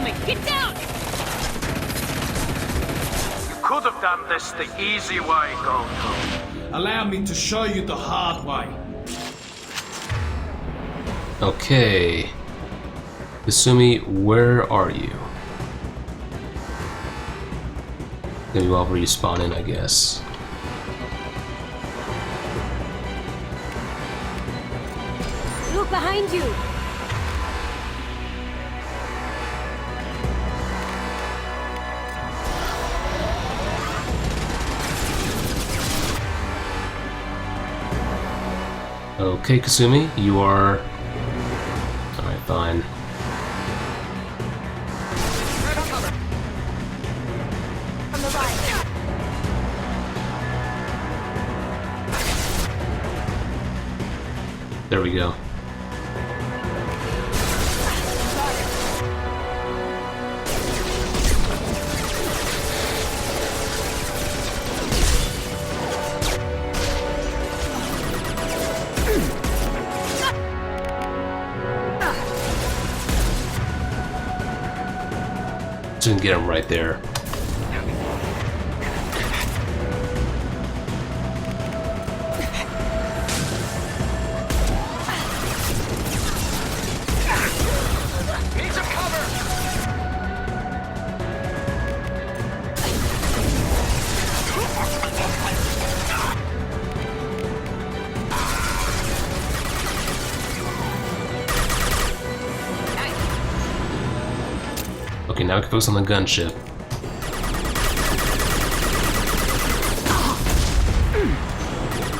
incoming! Get down! You could have done this the easy way, Goku. Allow me to show you the hard way. Okay. Kasumi, where are you? Gonna be all respawning, I guess. Look behind you! Okay, Kasumi, you are... Alright, fine. From the right. There we go. Just gonna get him right there. Need some cover! Okay, now we can focus on the gunship.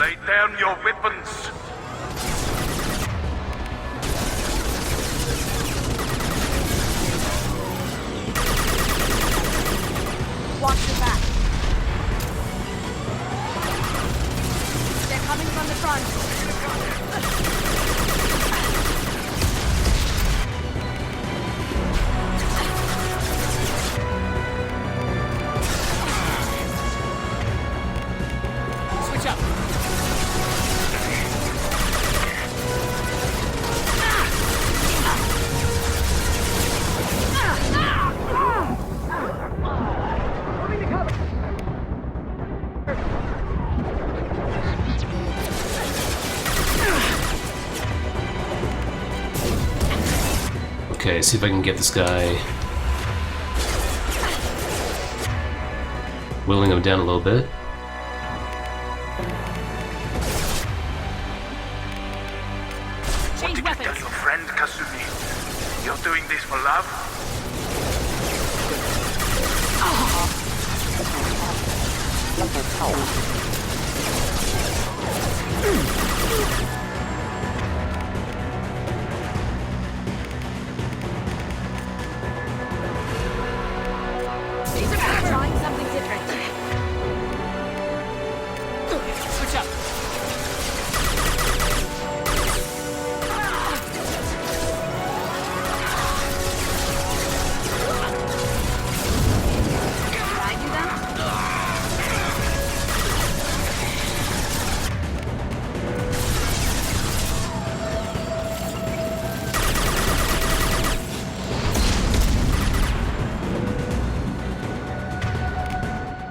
Lay down your weapons! Watch your back. They're coming from the front. Switch up. Okay, see if I can get this guy. Whittling him down a little bit. What did you tell your friend, Kasumi? You're doing this for love? Trying something different. Switch up. Did I do that?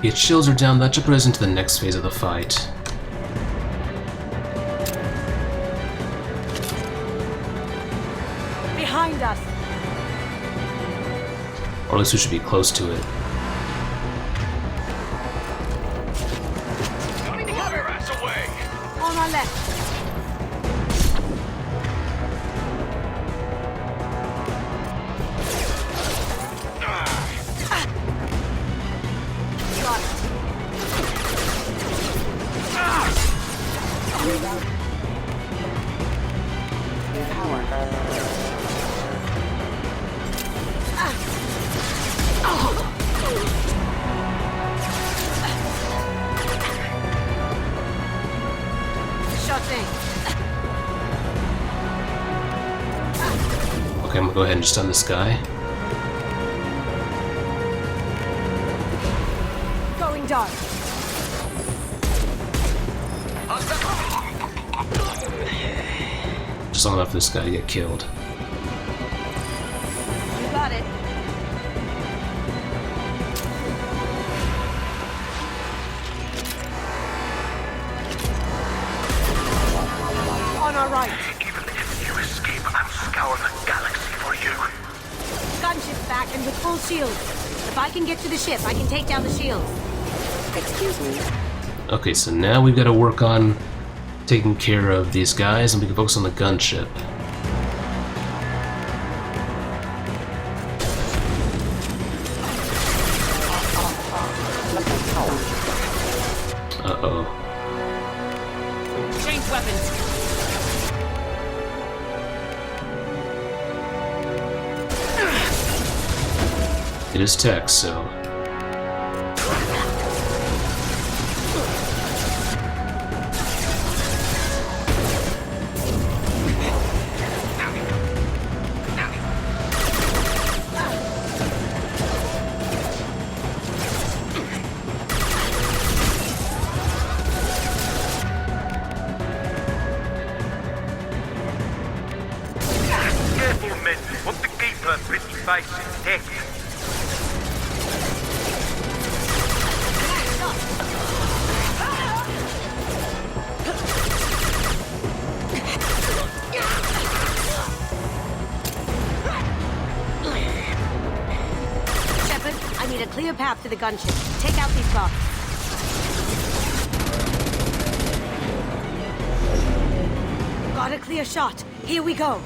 Its shields are down, that should put us into the next phase of the fight. Behind us. Or at least we should be close to it. Coming to cover! Ass away! On our left. Got it. Sure thing. Okay, I'm gonna go ahead and stun this guy. Going dark. Just long enough for this guy to get killed. You got it. explore the galaxy for you. Gunship's back and with full shields. If I can get to the ship, I can take down the shields. Excuse me. Okay, so now we've got to work on taking care of these guys, and we can focus on the gunship. Uh-oh. Change weapons. It is tech, so... Careful, men. Want to keep her pretty face intact. Shepard, I need a clear path to the gunship. Take out these bombs. Got a clear shot. Here we go.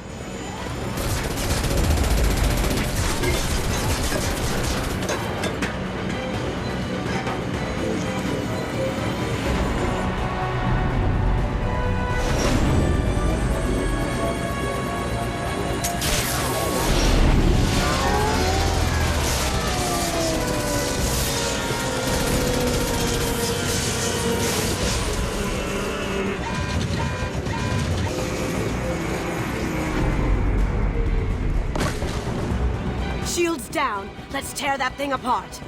Shields down. Let's tear that thing apart.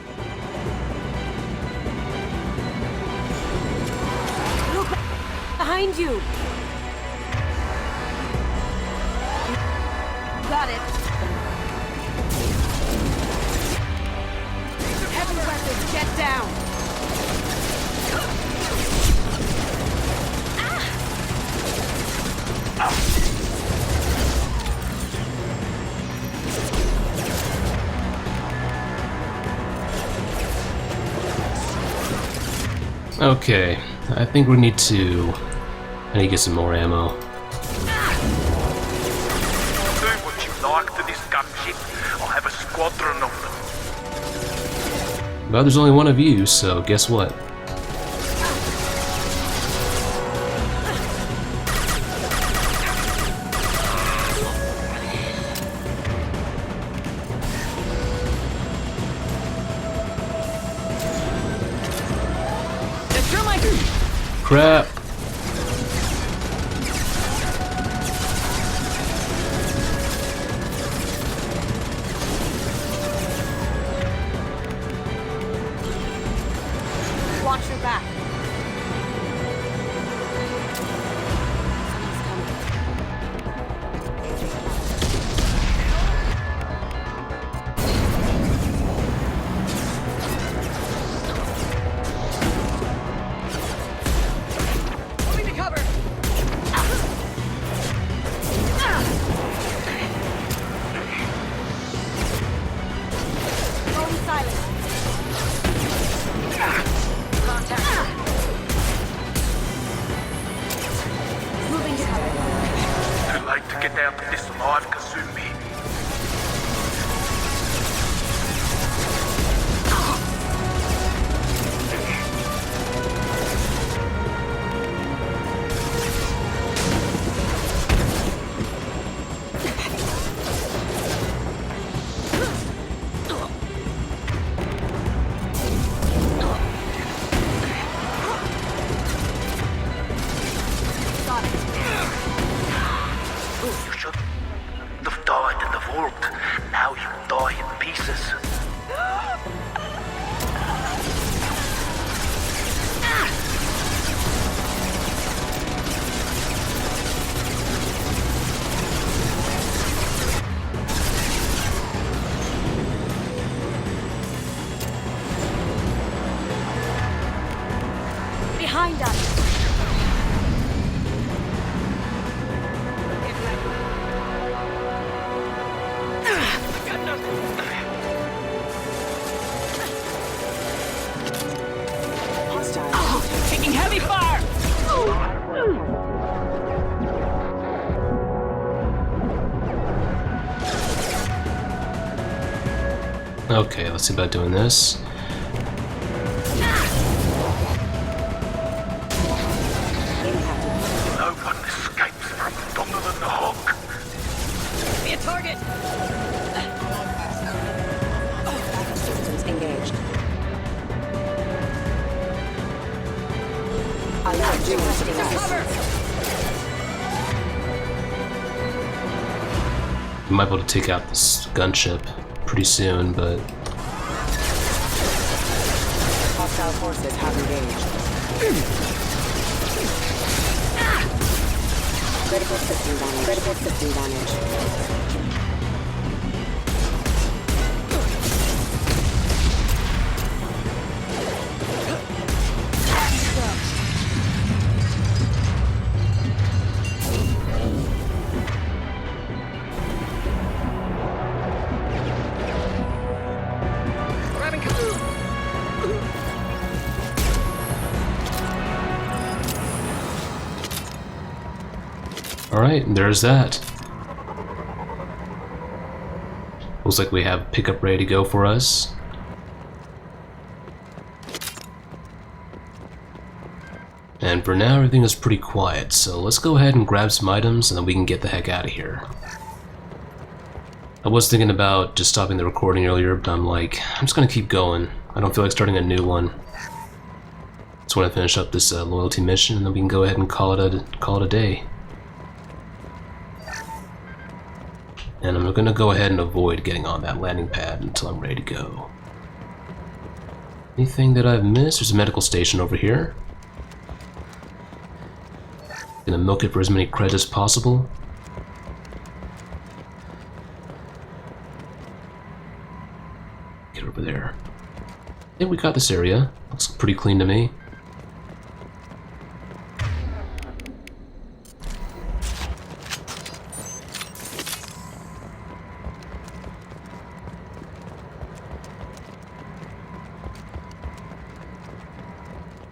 Look behind you. Got it. Heavy weapons, get down. Okay, I think we need to... I need to get some more ammo. Do what you like to this gunship. I'll have a squadron of them. But there's only one of you, so guess what? Crap! Watch your back. Get out of this alive, Kasumi. You should have died in the vault. Now you die in pieces. Behind us. Okay, let's see about doing this. No one escapes from Donovan Hock. Be a target! Backup systems engaged. Alert device. We might be able to take out this gunship pretty soon, but Hostile forces have engaged. Critical system damage. Critical system damage. alright, there's that. Looks like we have pickup ready to go for us. And for now, everything is pretty quiet, so let's go ahead and grab some items and then we can get the heck out of here. I was thinking about just stopping the recording earlier, but I'm like, I'm just gonna keep going. I don't feel like starting a new one. Just want to finish up this loyalty mission and then we can go ahead and call it a day. And I'm gonna go ahead and avoid getting on that landing pad until I'm ready to go. Anything that I've missed? There's a medical station over here. Gonna milk it for as many credits as possible. Get over there. I think we got this area. Looks pretty clean to me.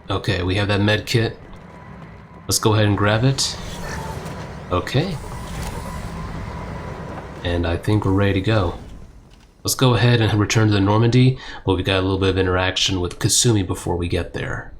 Okay, we have that med kit. Let's go ahead and grab it. Okay. And I think we're ready to go. Let's go ahead and return to the Normandy, but we got a little bit of interaction with Kasumi before we get there.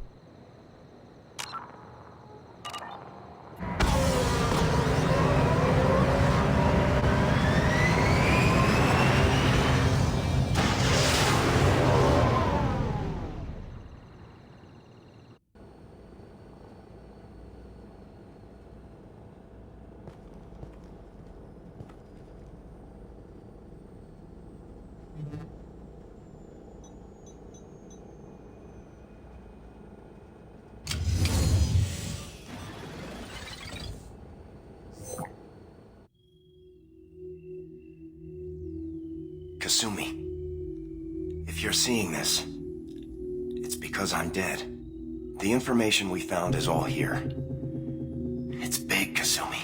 Kasumi, if you're seeing this, it's because I'm dead. The information we found is all here. It's big, Kasumi.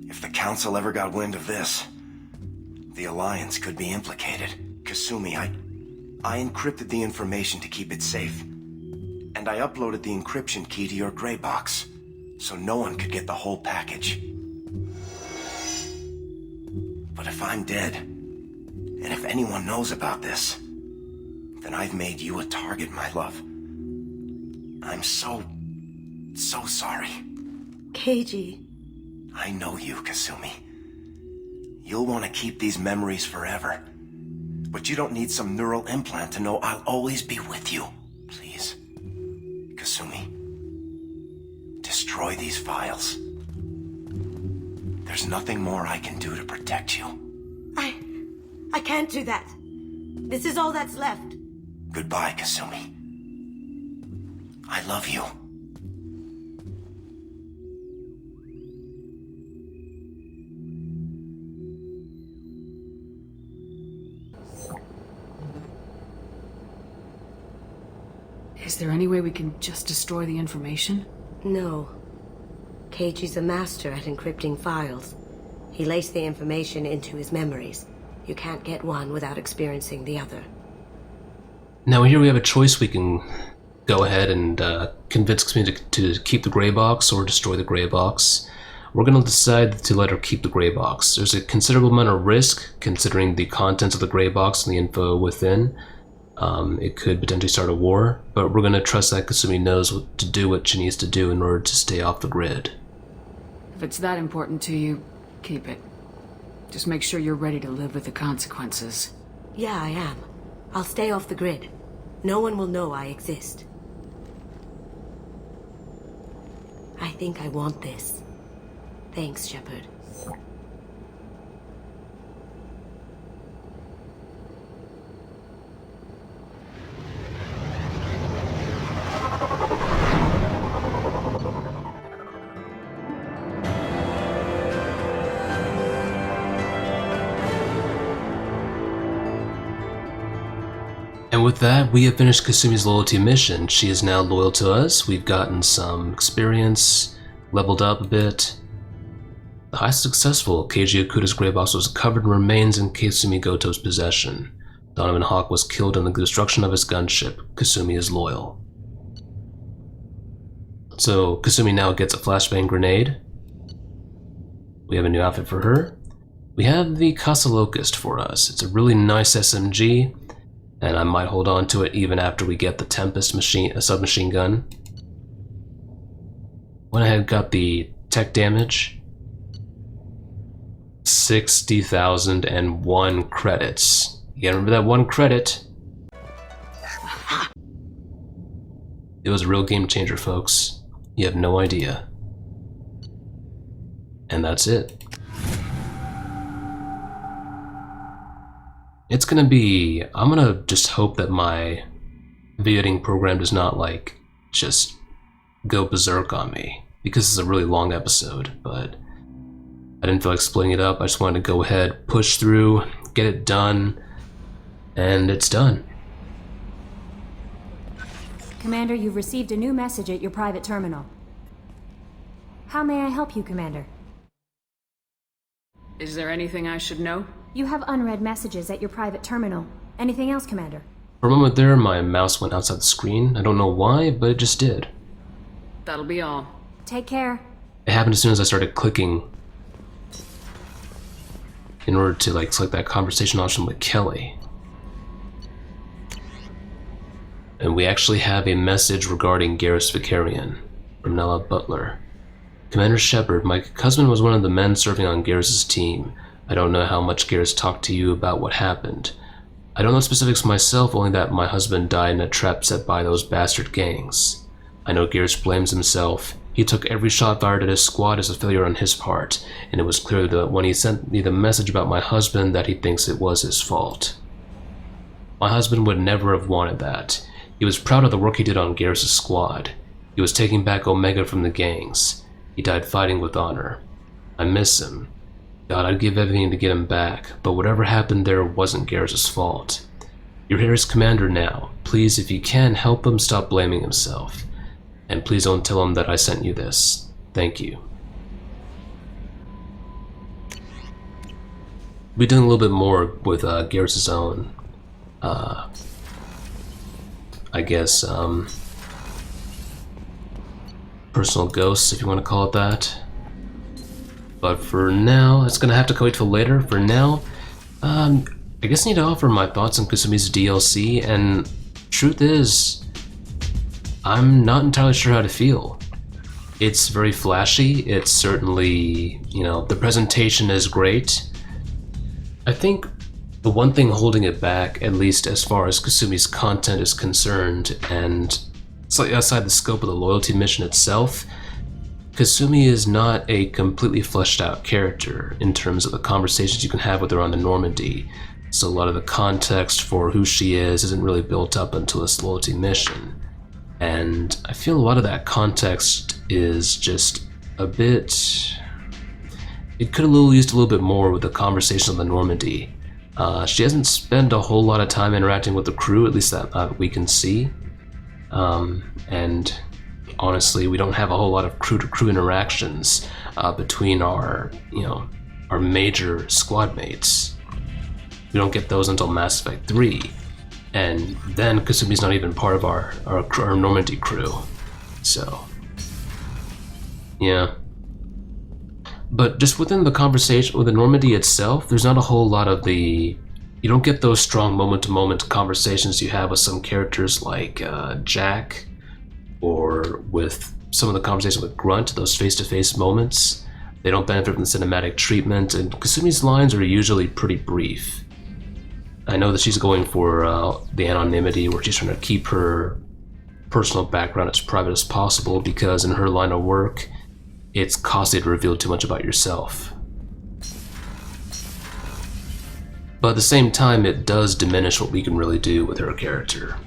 If the Council ever got wind of this, the Alliance could be implicated. Kasumi, I encrypted the information to keep it safe. And I uploaded the encryption key to your graybox, so no one could get the whole package. But if I'm dead, and if anyone knows about this, then I've made you a target, my love. I'm so sorry. Keiji. I know you, Kasumi. You'll want to keep these memories forever. But you don't need some neural implant to know I'll always be with you. Please, Kasumi, destroy these files. There's nothing more I can do to protect you. I can't do that. This is all that's left. Goodbye, Kasumi. I love you. Is there any way we can just destroy the information? No. Keiji's a master at encrypting files. He laced the information into his memories. You can't get one without experiencing the other. Now here we have a choice. We can go ahead and convince Kasumi to keep the gray box or destroy the gray box. we're going to decide to let her keep the gray box. There's a considerable amount of risk considering the contents of the gray box and the info within. It could potentially start a war, but we're going to trust that Kasumi knows what to do what she needs to do in order to stay off the grid. If it's that important to you, keep it. Just make sure you're ready to live with the consequences. Yeah, I am. I'll stay off the grid. No one will know I exist. I think I want this. Thanks, Shepard. And with that, we have finished Kasumi's loyalty mission. She is now loyal to us. We've gotten some experience, leveled up a bit. The heist is successful. Keiji Okuda's gray box was covered in remains in Kasumi Goto's possession. Donovan Hock was killed in the destruction of his gunship. Kasumi is loyal. So Kasumi now gets a flashbang grenade. We have a new outfit for her. We have the Casa Locust for us. It's a really nice SMG. And I might hold on to it even after we get the Tempest submachine gun. Went ahead and got the tech damage. 60,001 credits. You gotta remember that one credit. It was a real game changer, folks. You have no idea. And that's it. It's gonna be, I'm gonna just hope that my video editing program does not like just go berserk on me, because it's a really long episode, but I didn't feel like splitting it up. I just wanted to go ahead, push through, get it done, and it's done. Commander, you've received a new message at your private terminal. How may I help you, Commander? Is there anything I should know? You have unread messages at your private terminal. Anything else, Commander? For a moment there, my mouse went outside the screen. I don't know why, but it just did. That'll be all. Take care. It happened as soon as I started clicking in order to like select that conversation option with Kelly. And we actually have a message regarding Garrus Vicarian from Nella Butler. Commander Shepard, my cousin was one of the men serving on Garrus's team. I don't know how much Garrus talked to you about what happened. I don't know specifics myself, only that my husband died in a trap set by those bastard gangs. I know Garrus blames himself. He took every shot fired at his squad as a failure on his part, and it was clear that when he sent me the message about my husband that he thinks it was his fault. My husband would never have wanted that. He was proud of the work he did on Garrus' squad. He was taking back Omega from the gangs. He died fighting with honor. I miss him. God, I'd give everything to get him back, but whatever happened there wasn't Garrus' fault. You're here as commander now. Please, if you can, help him stop blaming himself. And please don't tell him that I sent you this. Thank you. We'll be doing a little bit more with Garrus' own, I guess, personal ghosts, if you want to call it that. But for now, it's gonna have to wait till later. For now, I guess I need to offer my thoughts on Kasumi's DLC, and truth is, I'm not entirely sure how to feel. It's very flashy, it's certainly, you know, the presentation is great. I think the one thing holding it back, at least as far as Kasumi's content is concerned, and slightly outside the scope of the loyalty mission itself, Kasumi is not a completely fleshed out character in terms of the conversations you can have with her on the Normandy. So a lot of the context for who she is isn't really built up until this loyalty mission. And I feel a lot of that context is just a bit... It could have used a little bit more with the conversation on the Normandy. She hasn't spent a whole lot of time interacting with the crew, at least that we can see. And honestly, we don't have a whole lot of crew-to-crew interactions between our, you know, our major squad mates. We don't get those until Mass Effect 3, and then Kasumi's not even part of our Normandy crew. So, yeah. But just within the conversation with the Normandy itself, there's not a whole lot of the... You don't get those strong moment-to-moment conversations you have with some characters like Jack, or with some of the conversations with Grunt, those face-to-face moments. They don't benefit from the cinematic treatment, and Kasumi's lines are usually pretty brief. I know that she's going for the anonymity, where she's trying to keep her personal background as private as possible, because in her line of work, it's costly to reveal too much about yourself. But at the same time, it does diminish what we can really do with her character.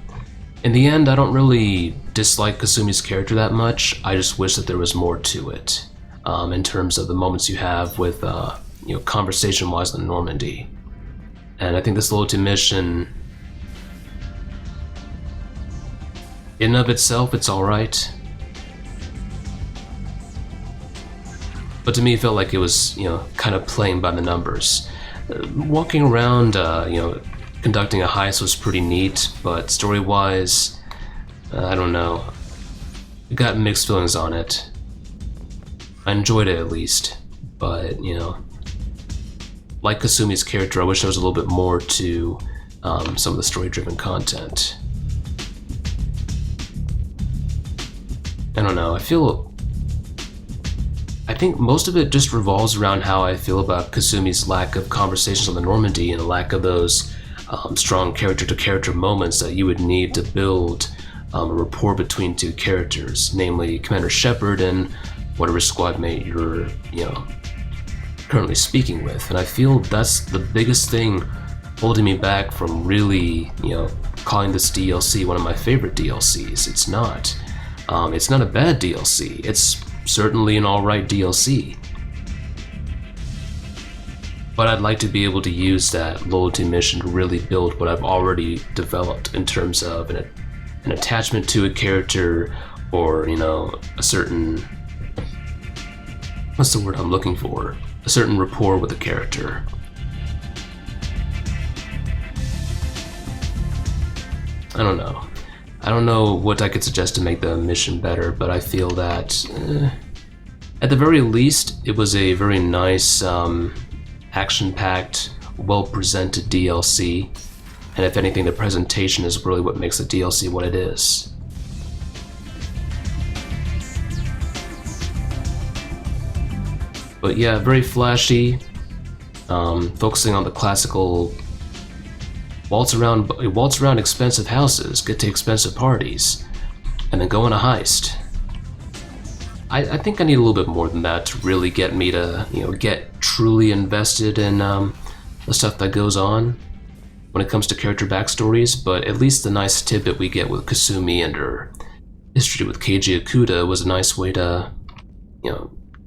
In the end, I don't really dislike Kasumi's character that much. I just wish that there was more to it, in terms of the moments you have with, conversation-wise in Normandy. And I think this loyalty mission, in and of itself, it's alright. But to me, it felt like it was, kind of playing by the numbers. Walking around, conducting a heist was pretty neat, but story-wise, I don't know. I got mixed feelings on it. I enjoyed it at least, but, like Kasumi's character, I wish there was a little bit more to some of the story-driven content. I don't know, I think most of it just revolves around how I feel about Kasumi's lack of conversations on the Normandy and the lack of those strong character-to-character moments that you would need to build a rapport between two characters, namely Commander Shepard and whatever squad mate you're, currently speaking with. And I feel that's the biggest thing holding me back from really, calling this DLC one of my favorite DLCs. It's not. It's not a bad DLC. It's certainly an alright DLC. But I'd like to be able to use that loyalty mission to really build what I've already developed in terms of an attachment to a character, or, a certain... What's the word I'm looking for? A certain rapport with a character. I don't know. I don't know what I could suggest to make the mission better, but I feel that, at the very least, it was a very nice, action-packed, well-presented DLC, and if anything, the presentation is really what makes the DLC what it is. But yeah, very flashy, focusing on the classical waltz around expensive houses, get to expensive parties, and then go on a heist. I think I need a little bit more than that to really get me to, get truly invested in the stuff that goes on when it comes to character backstories, but at least the nice tidbit we get with Kasumi and her history with Keiji Okuda was a nice way to,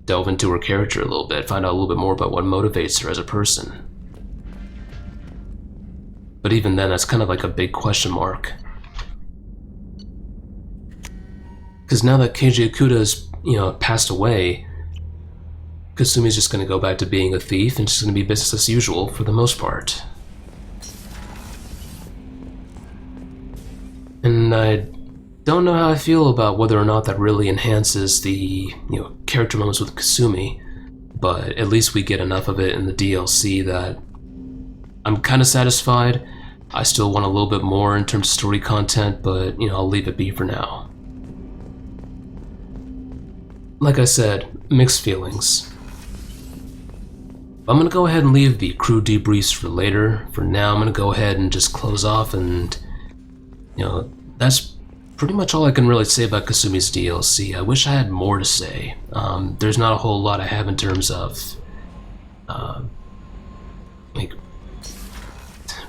delve into her character a little bit, find out a little bit more about what motivates her as a person. But even then, that's kind of like a big question mark. Because now that Keiji Okuda's, passed away, Kasumi's just going to go back to being a thief and just going to be business as usual for the most part. And I don't know how I feel about whether or not that really enhances the, character moments with Kasumi, but at least we get enough of it in the DLC that I'm kind of satisfied. I still want a little bit more in terms of story content, but, I'll leave it be for now. Like I said, mixed feelings. I'm gonna go ahead and leave the crew debriefs for later. For now, I'm gonna go ahead and just close off, and, that's pretty much all I can really say about Kasumi's DLC. I wish I had more to say. There's not a whole lot I have in terms of,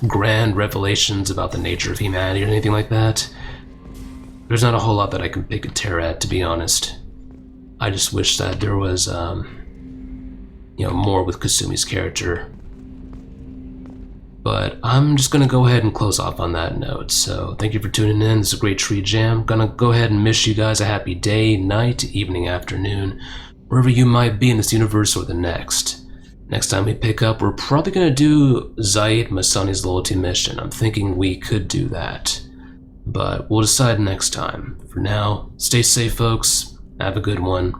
grand revelations about the nature of humanity or anything like that. There's not a whole lot that I can pick a tear at, to be honest. I just wish that there was, more with Kasumi's character. But I'm just gonna go ahead and close off on that note. So thank you for tuning in. This is GreatTreeJam. Gonna go ahead and wish you guys a happy day, night, evening, afternoon, wherever you might be in this universe or the next. Next time we pick up, we're probably gonna do Zaid Masani's loyalty mission. I'm thinking we could do that, but we'll decide next time. For now, stay safe, folks. Have a good one.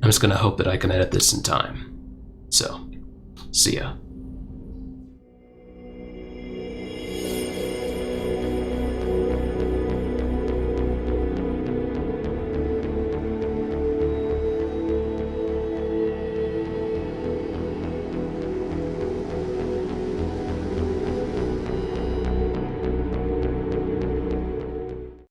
I'm just gonna hope that I can edit this in time. So, see ya.